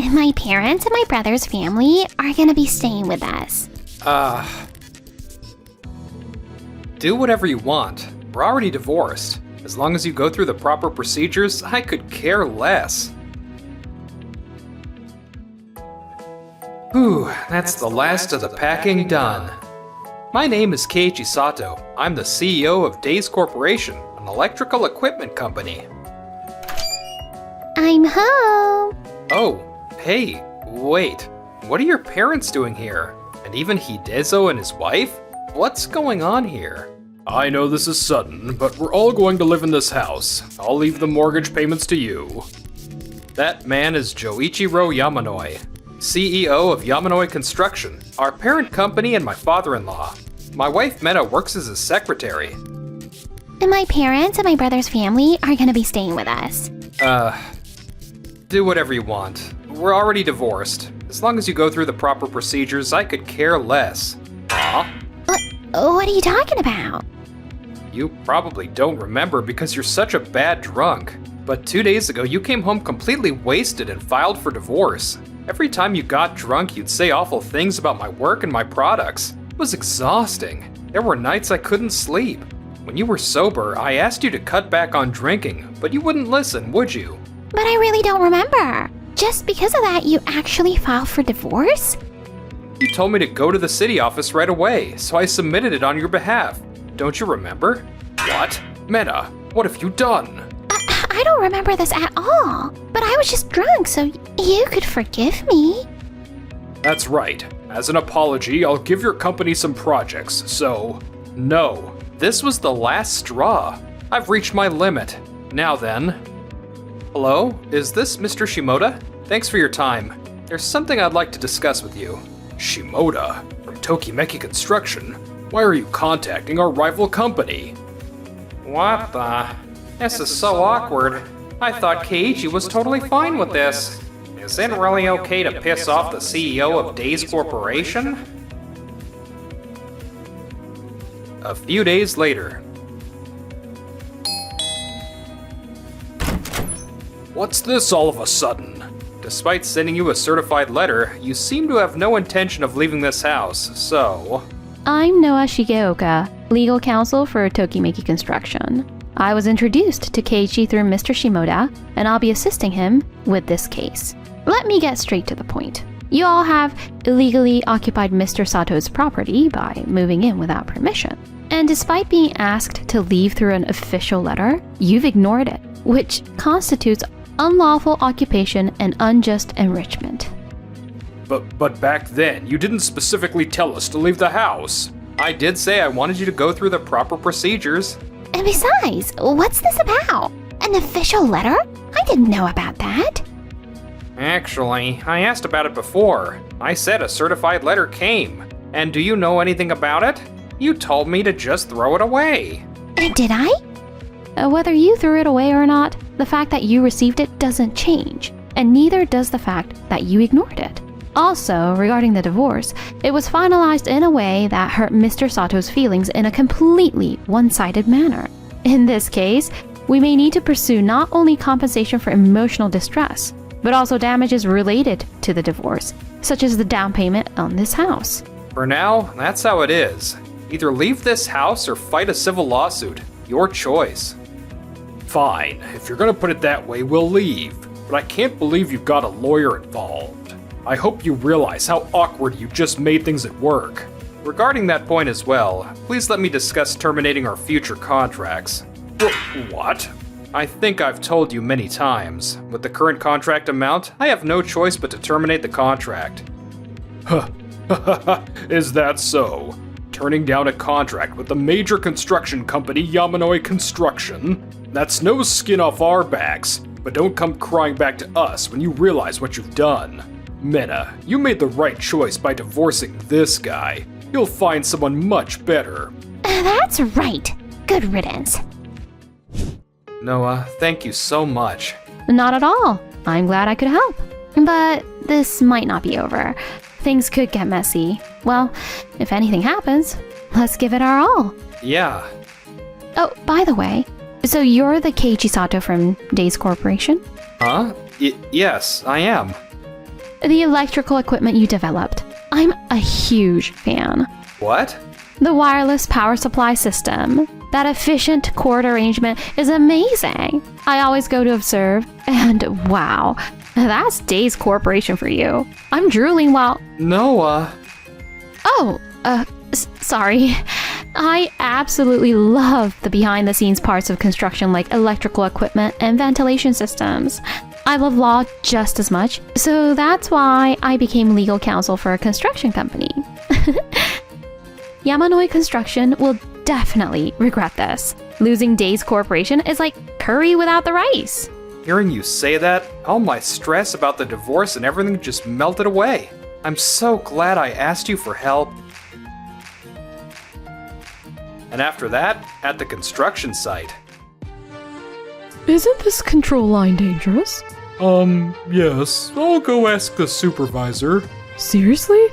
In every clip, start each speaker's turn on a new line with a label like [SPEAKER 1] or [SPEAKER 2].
[SPEAKER 1] My parents and my brother's family are gonna be staying with us.
[SPEAKER 2] Do whatever you want. We're already divorced. As long as you go through the proper procedures, I could care less. Whew, that's the last of the packing done. My name is Keiichi Sato. I'm the CEO of Days Corporation, an electrical equipment company.
[SPEAKER 1] I'm home.
[SPEAKER 2] Oh, hey, wait. What are your parents doing here? And even Hidezo and his wife? What's going on here? I know this is sudden, but we're all going to live in this house. I'll leave the mortgage payments to you. That man is Joichiro Yamanoi, CEO of Yamanoi Construction, our parent company and my father-in-law. My wife Meta works as his secretary.
[SPEAKER 1] My parents and my brother's family are gonna be staying with us.
[SPEAKER 2] Do whatever you want. We're already divorced. As long as you go through the proper procedures, I could care less. Huh?
[SPEAKER 1] What are you talking about?
[SPEAKER 2] You probably don't remember because you're such a bad drunk. But 2 days ago, you came home completely wasted and filed for divorce. Every time you got drunk, you'd say awful things about my work and my products. It was exhausting. There were nights I couldn't sleep. When you were sober, I asked you to cut back on drinking, but you wouldn't listen, would you?
[SPEAKER 1] But I really don't remember. Just because of that, you actually filed for divorce?
[SPEAKER 2] You told me to go to the city office right away, so I submitted it on your behalf. Don't you remember? What? Meta, what have you done?
[SPEAKER 1] I don't remember this at all. But I was just drunk, so you could forgive me.
[SPEAKER 2] That's right. As an apology, I'll give your company some projects, so... No, this was the last straw. I've reached my limit. Now then... Hello, is this Mr. Shimoda? Thanks for your time. There's something I'd like to discuss with you. Shimoda? From Tokimeki Construction? Why are you contacting our rival company? What the? This is so awkward. I thought Keiichi was totally fine with this. Is it really okay to piss off the CEO of Days Corporation? A few days later. What's this all of a sudden? Despite sending you a certified letter, you seem to have no intention of leaving this house, so...
[SPEAKER 3] I'm Noa Shigeoka, legal counsel for Tokimeki Construction. I was introduced to Keiichi through Mr. Shimoda, and I'll be assisting him with this case. Let me get straight to the point. You all have illegally occupied Mr. Sato's property by moving in without permission. And despite being asked to leave through an official letter, you've ignored it, which constitutes unlawful occupation and unjust enrichment.
[SPEAKER 2] But back then, you didn't specifically tell us to leave the house. I did say I wanted you to go through the proper procedures.
[SPEAKER 1] And besides, what's this about? An official letter? I didn't know about that.
[SPEAKER 2] Actually, I asked about it before. I said a certified letter came. And do you know anything about it? You told me to just throw it away.
[SPEAKER 1] Did I?
[SPEAKER 3] Whether you threw it away or not, the fact that you received it doesn't change, and neither does the fact that you ignored it. Also, regarding the divorce, it was finalized in a way that hurt Mr. Sato's feelings in a completely one-sided manner. In this case, we may need to pursue not only compensation for emotional distress, but also damages related to the divorce, such as the down payment on this house.
[SPEAKER 2] For now, that's how it is. Either leave this house or fight a civil lawsuit. Your choice. Fine, if you're gonna put it that way, we'll leave. But I can't believe you've got a lawyer involved. I hope you realize how awkward you just made things at work. Regarding that point as well, please let me discuss terminating our future contracts. What? I think I've told you many times. With the current contract amount, I have no choice but to terminate the contract. Huh. Is that so? Turning down a contract with the major construction company Yamanoi Construction? That's no skin off our backs, but don't come crying back to us when you realize what you've done. Meta, you made the right choice by divorcing this guy. You'll find someone much better.
[SPEAKER 1] That's right. Good riddance.
[SPEAKER 2] Noah, thank you so much.
[SPEAKER 3] Not at all. I'm glad I could help. But this might not be over. Things could get messy. Well, if anything happens, let's give it our all.
[SPEAKER 2] Yeah.
[SPEAKER 3] Oh, by the way, so you're the Keiichi Sato from Days Corporation?
[SPEAKER 2] Huh? Yes, I am.
[SPEAKER 3] the electrical equipment you developed. I'm a huge fan.
[SPEAKER 2] What?
[SPEAKER 3] The wireless power supply system. That efficient cord arrangement is amazing. I always go to observe, and wow, that's Days Corporation for you. I'm drooling while...
[SPEAKER 2] Noah.
[SPEAKER 3] Oh, sorry. I absolutely love the behind-the-scenes parts of construction like electrical equipment and ventilation systems. I love law just as much, so that's why I became legal counsel for a construction company. Yamanoi Construction will definitely regret this. Losing Days Corporation is like curry without the rice.
[SPEAKER 2] Hearing you say that, all my stress about the divorce and everything just melted away. I'm so glad I asked you for help. And after that, at the construction site.
[SPEAKER 4] Isn't this control line dangerous?
[SPEAKER 5] Yes. I'll go ask the supervisor.
[SPEAKER 4] Seriously?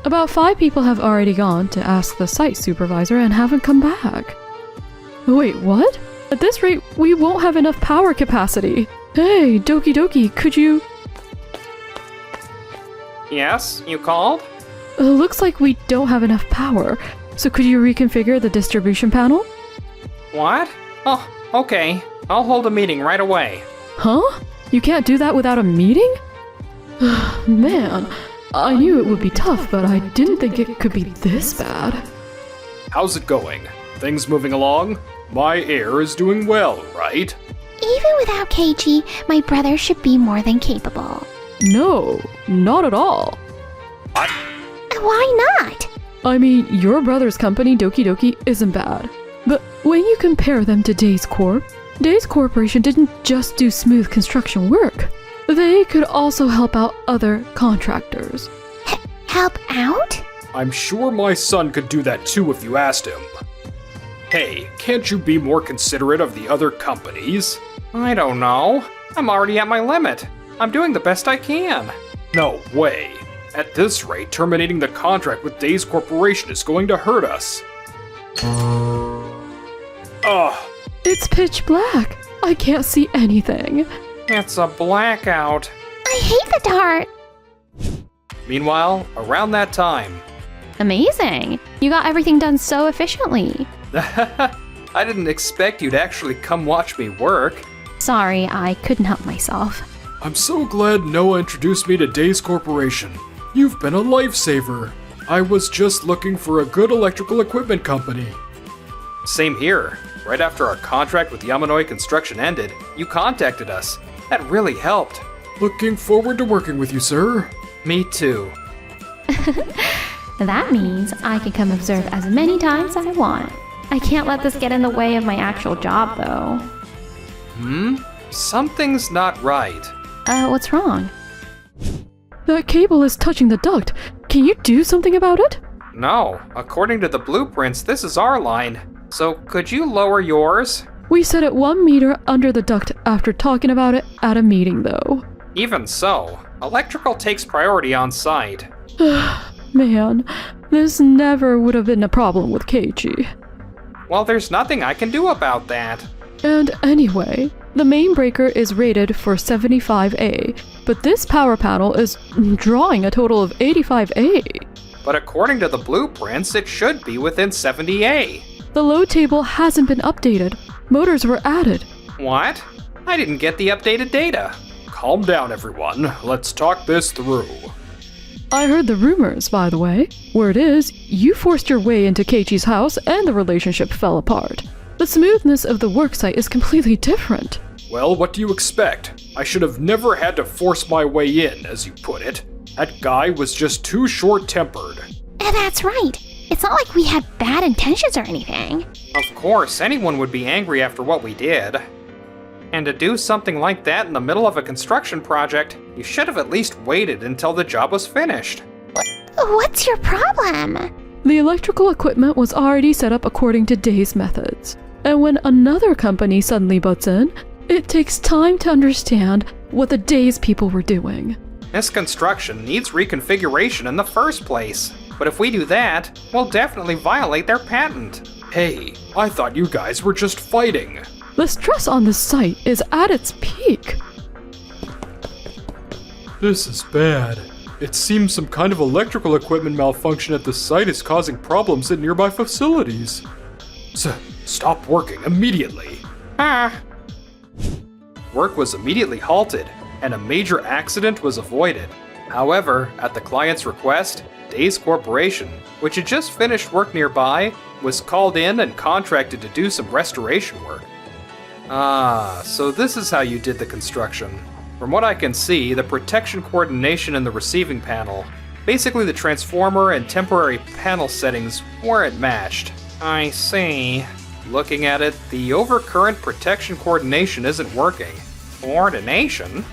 [SPEAKER 4] About 5 people have already gone to ask the site supervisor and haven't come back. Wait, what? At this rate, we won't have enough power capacity. Hey, Doki Doki, could you...
[SPEAKER 2] Yes, you called?
[SPEAKER 4] Looks like we don't have enough power. So could you reconfigure the distribution panel?
[SPEAKER 2] What? Oh, okay. I'll hold a meeting right away.
[SPEAKER 4] Huh? You can't do that without a meeting? Man, I knew it would be tough, but I didn't think it could be this bad.
[SPEAKER 2] How's it going? Things moving along? My heir is doing well, right?
[SPEAKER 1] Even without Keiichi, my brother should be more than capable.
[SPEAKER 4] No, not at all.
[SPEAKER 2] What?
[SPEAKER 1] Why not?
[SPEAKER 4] I mean, your brother's company, Doki Doki, isn't bad. But when you compare them to Days Corp, Days Corporation didn't just do smooth construction work. They could also help out other contractors.
[SPEAKER 1] Help out?
[SPEAKER 2] I'm sure my son could do that too if you asked him. Hey, can't you be more considerate of the other companies? I don't know. I'm already at my limit. I'm doing the best I can. No way. At this rate, terminating the contract with Days Corporation is going to hurt us. Ugh.
[SPEAKER 4] It's pitch black. I can't see anything.
[SPEAKER 2] It's a blackout.
[SPEAKER 1] I hate the dark.
[SPEAKER 2] Meanwhile, around that time...
[SPEAKER 3] Amazing! You got everything done so efficiently.
[SPEAKER 2] I didn't expect you'd actually come watch me work.
[SPEAKER 3] Sorry, I couldn't help myself.
[SPEAKER 5] I'm so glad Noah introduced me to Days Corporation. You've been a lifesaver. I was just looking for a good electrical equipment company.
[SPEAKER 2] Same here. Right after our contract with Yamanoi Construction ended, you contacted us. That really helped.
[SPEAKER 5] Looking forward to working with you, sir.
[SPEAKER 2] Me too.
[SPEAKER 3] That means I can come observe as many times as I want. I can't let this get in the way of my actual job, though.
[SPEAKER 2] Something's not right.
[SPEAKER 3] What's wrong?
[SPEAKER 4] That cable is touching the duct. Can you do something about it?
[SPEAKER 2] No, according to the blueprints, this is our line. So could you lower yours?
[SPEAKER 4] We set it 1 meter under the duct after talking about it at a meeting, though.
[SPEAKER 2] Even so, electrical takes priority on site.
[SPEAKER 4] Man, this never would have been a problem with Keiichi.
[SPEAKER 2] Well, there's nothing I can do about that.
[SPEAKER 4] And anyway, the main breaker is rated for 75A, but this power panel is drawing a total of 85A.
[SPEAKER 2] But according to the blueprints, it should be within 70A.
[SPEAKER 4] The load table hasn't been updated. Motors were added.
[SPEAKER 2] What? I didn't get the updated data.
[SPEAKER 5] Calm down, everyone. Let's talk this through.
[SPEAKER 4] I heard the rumors, by the way. Word is, you forced your way into Keiichi's house and the relationship fell apart. The smoothness of the worksite is completely different.
[SPEAKER 5] Well, what do you expect? I should have never had to force my way in, as you put it. That guy was just too short-tempered.
[SPEAKER 1] That's right. It's not like we had bad intentions or anything.
[SPEAKER 2] Of course, anyone would be angry after what we did. And to do something like that in the middle of a construction project, you should have at least waited until the job was finished.
[SPEAKER 1] What's your problem?
[SPEAKER 4] The electrical equipment was already set up according to Day's methods. And when another company suddenly butts in, it takes time to understand what the Day's people were doing.
[SPEAKER 2] This construction needs reconfiguration in the first place. But if we do that, we'll definitely violate their patent.
[SPEAKER 5] Hey, I thought you guys were just fighting.
[SPEAKER 4] The stress on this site is at its peak.
[SPEAKER 5] This is bad. It seems some kind of electrical equipment malfunction at the site is causing problems at nearby facilities. Stop working immediately.
[SPEAKER 2] Work was immediately halted, and a major accident was avoided. However, at the client's request, Days Corporation, which had just finished work nearby, was called in and contracted to do some restoration work. So this is how you did the construction. From what I can see, the protection coordination in the receiving panel, basically the transformer and temporary panel settings, weren't matched. I see. Looking at it, the overcurrent protection coordination isn't working. Coordination?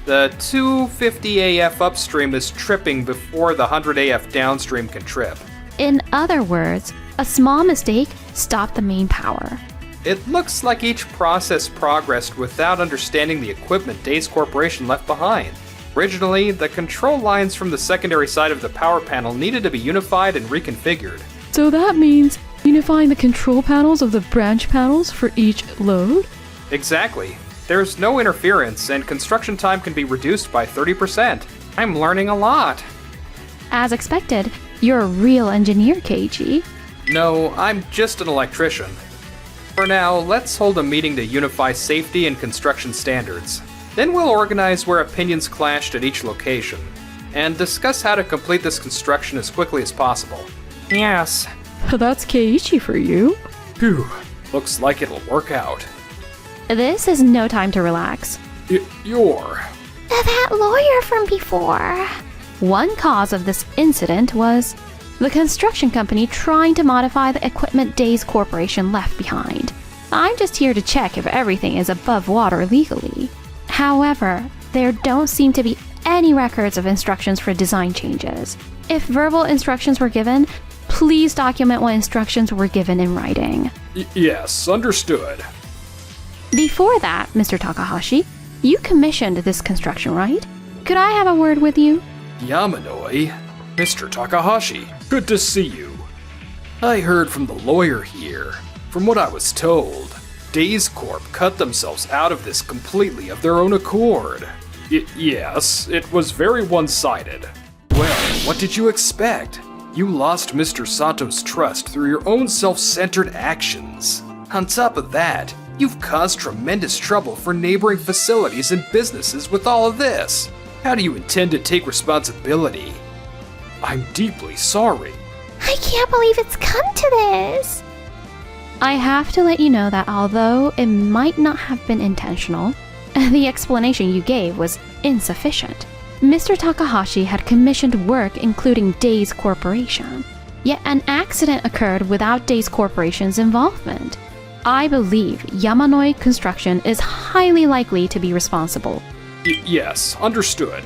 [SPEAKER 2] The 250 AF upstream is tripping before the 100 AF downstream can trip.
[SPEAKER 3] In other words, a small mistake stopped the main power.
[SPEAKER 2] It looks like each process progressed without understanding the equipment Days Corporation left behind. Originally, the control lines from the secondary side of the power panel needed to be unified and reconfigured.
[SPEAKER 4] So that means unifying the control panels of the branch panels for each load?
[SPEAKER 2] Exactly. There's no interference, and construction time can be reduced by 30%. I'm learning a lot.
[SPEAKER 3] As expected, you're a real engineer, Keiji.
[SPEAKER 2] No, I'm just an electrician. For now, let's hold a meeting to unify safety and construction standards. Then we'll organize where opinions clashed at each location, and discuss how to complete this construction as quickly as possible. Yes.
[SPEAKER 4] That's Keiichi for you.
[SPEAKER 2] Phew. Looks like it'll work out.
[SPEAKER 3] This is no time to relax.
[SPEAKER 2] You're...
[SPEAKER 1] That lawyer from before.
[SPEAKER 3] One cause of this incident was the construction company trying to modify the equipment Days Corporation left behind. I'm just here to check if everything is above water legally. However, there don't seem to be any records of instructions for design changes. If verbal instructions were given, please document what instructions were given in writing.
[SPEAKER 5] Yes, understood.
[SPEAKER 3] Before that, Mr. Takahashi, you commissioned this construction, right? Could I have a word with you?
[SPEAKER 5] Yamanoi? Mr. Takahashi, good to see you. I heard from the lawyer here. From what I was told, Days Corp cut themselves out of this completely of their own accord. Yes, it was very one-sided. Well, what did you expect? You lost Mr. Sato's trust through your own self-centered actions. On top of that, you've caused tremendous trouble for neighboring facilities and businesses with all of this. How do you intend to take responsibility? I'm deeply sorry.
[SPEAKER 1] I can't believe it's come to this.
[SPEAKER 3] I have to let you know that although it might not have been intentional, the explanation you gave was insufficient. Mr. Takahashi had commissioned work including Days Corporation, yet an accident occurred without Days Corporation's involvement. I believe Yamanoi Construction is highly likely to be responsible.
[SPEAKER 5] Yes, understood.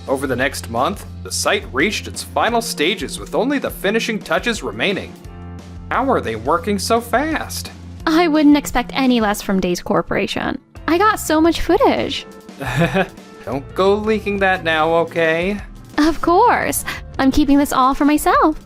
[SPEAKER 2] Over the next month, the site reached its final stages with only the finishing touches remaining. How are they working so fast?
[SPEAKER 3] I wouldn't expect any less from Days Corporation. I got so much footage.
[SPEAKER 2] Don't go leaking that now, okay?
[SPEAKER 3] Of course. I'm keeping this all for myself.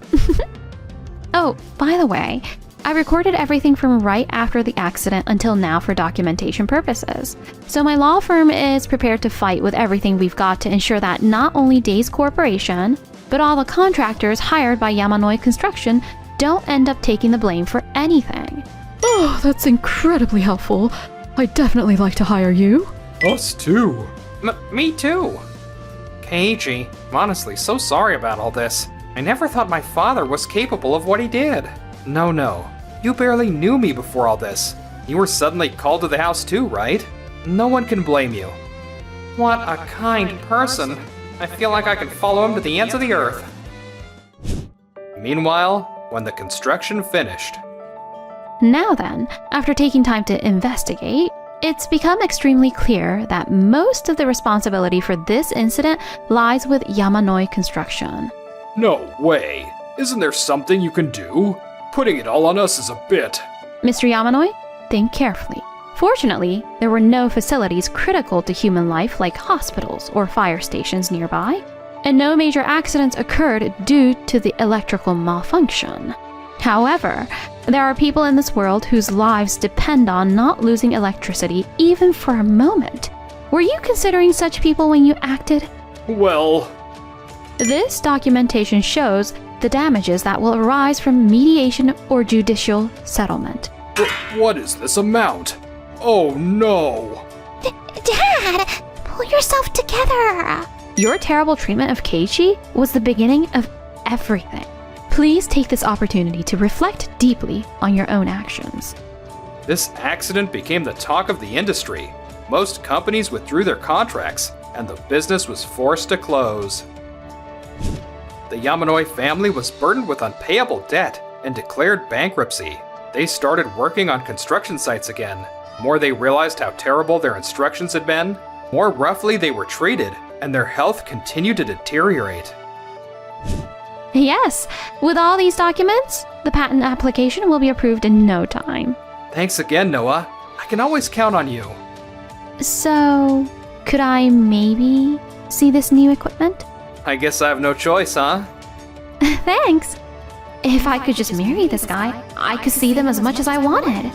[SPEAKER 3] Oh, by the way, I recorded everything from right after the accident until now for documentation purposes. So my law firm is prepared to fight with everything we've got to ensure that not only Days Corporation, but all the contractors hired by Yamanoi Construction don't end up taking the blame for anything.
[SPEAKER 4] Oh, that's incredibly helpful. I'd definitely like to hire you.
[SPEAKER 5] Us too.
[SPEAKER 2] Me too. Keiichi, I'm honestly so sorry about all this. I never thought my father was capable of what he did. No. You barely knew me before all this. You were suddenly called to the house too, right? No one can blame you. What a kind person. I feel like I can follow him to the ends of the earth. Meanwhile, when the construction finished.
[SPEAKER 3] Now then, after taking time to investigate, it's become extremely clear that most of the responsibility for this incident lies with Yamanoi Construction.
[SPEAKER 5] No way. Isn't there something you can do? Putting it all on us is a bit.
[SPEAKER 3] Mr. Yamanoi, think carefully. Fortunately, there were no facilities critical to human life like hospitals or fire stations nearby, and no major accidents occurred due to the electrical malfunction. However, there are people in this world whose lives depend on not losing electricity even for a moment. Were you considering such people when you acted?
[SPEAKER 5] Well,
[SPEAKER 3] This documentation shows the damages that will arise from mediation or judicial settlement.
[SPEAKER 5] what is this amount? Oh no!
[SPEAKER 1] Dad, pull yourself together.
[SPEAKER 3] Your terrible treatment of Keiichi was the beginning of everything. Please take this opportunity to reflect deeply on your own actions.
[SPEAKER 2] This accident became the talk of the industry. Most companies withdrew their contracts, and the business was forced to close. The Yamanoi family was burdened with unpayable debt and declared bankruptcy. They started working on construction sites again. The more they realized how terrible their instructions had been, more roughly they were treated, and their health continued to deteriorate.
[SPEAKER 3] Yes, with all these documents, the patent application will be approved in no time.
[SPEAKER 2] Thanks again, Noah. I can always count on you.
[SPEAKER 3] So, could I maybe see this new equipment?
[SPEAKER 2] I guess I have no choice, huh?
[SPEAKER 3] Thanks. If I could just marry this guy, I could see them as much as I wanted.